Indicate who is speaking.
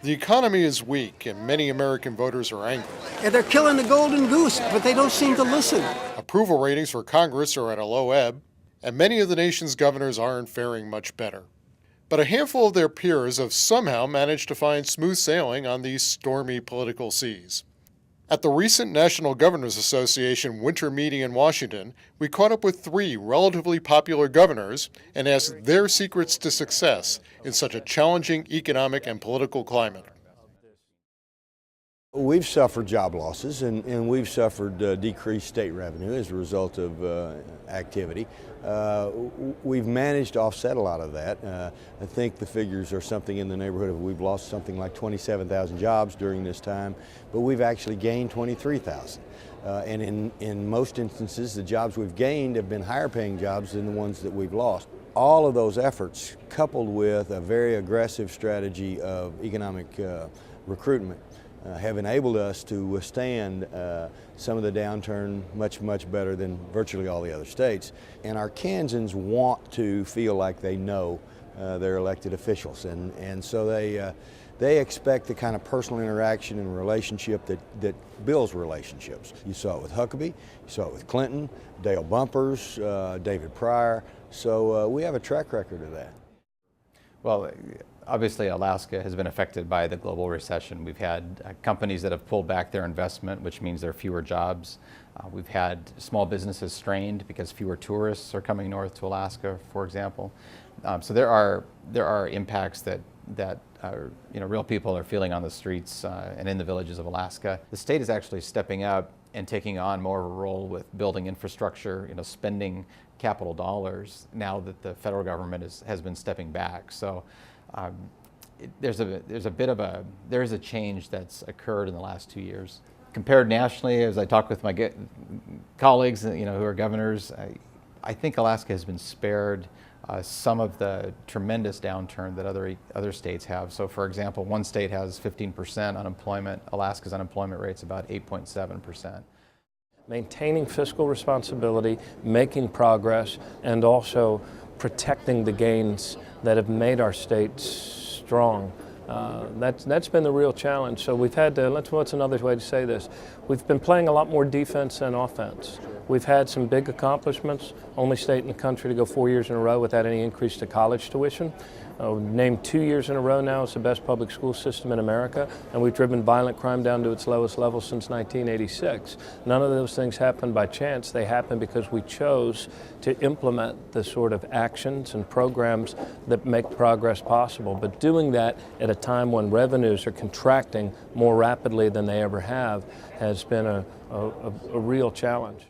Speaker 1: The economy is weak and many American voters are angry.
Speaker 2: And they're killing the golden goose, but they don't seem to listen.
Speaker 1: Approval ratings for Congress are at a low ebb, and many of the nation's governors aren't faring much better. But a handful of their peers have somehow managed to find smooth sailing on these stormy political seas. At the recent National Governors Association winter meeting in Washington, we caught up with 3 relatively popular governors and asked their secrets to success in such a challenging economic and political climate.
Speaker 3: We've suffered job losses and we've suffered decreased state revenue as a result of activity. We've managed to offset a lot of that. I think the figures are something in the neighborhood of we've lost something like 27,000 jobs during this time, but we've actually gained 23,000. And in most instances, the jobs we've gained have been higher paying jobs than the ones that we've lost. All of those efforts, coupled with a very aggressive strategy of economic recruitment, have enabled us to withstand some of the downturn much better than virtually all the other states. And our Kansans want to feel like they know their elected officials, and so they expect the kind of personal interaction and relationship that builds relationships. You saw it with Huckabee, you saw it with Clinton, Dale Bumpers, David Pryor, so we have a track record of that.
Speaker 4: Well, obviously Alaska has been affected by the global recession. We've had companies that have pulled back their investment, which means there are fewer jobs. We've had small businesses strained because fewer tourists are coming north to Alaska, for example. So there are impacts that real people are feeling on the streets and in the villages of Alaska. The state is actually stepping up and taking on more of a role with building infrastructure, spending capital dollars now that the federal government has been stepping back. So there is a change that's occurred in the last 2 years. Compared nationally, as I talk with my colleagues, who are governors, I think Alaska has been spared some of the tremendous downturn that other states have. So, for example, one state has 15% unemployment. Alaska's unemployment rate's about 8.7%.
Speaker 5: Maintaining fiscal responsibility, making progress, and also protecting the gains that have made our state strong. That's been the real challenge. So we've had to, what's another way to say this? We've been playing a lot more defense than offense. We've had some big accomplishments, only state in the country to go 4 years in a row without any increase to college tuition. Named 2 years in a row now as the best public school system in America, and we've driven violent crime down to its lowest level since 1986. None of those things happened by chance. They happened because we chose to implement the sort of actions and programs that make progress possible. But doing that at a time when revenues are contracting more rapidly than they ever have has been a real challenge.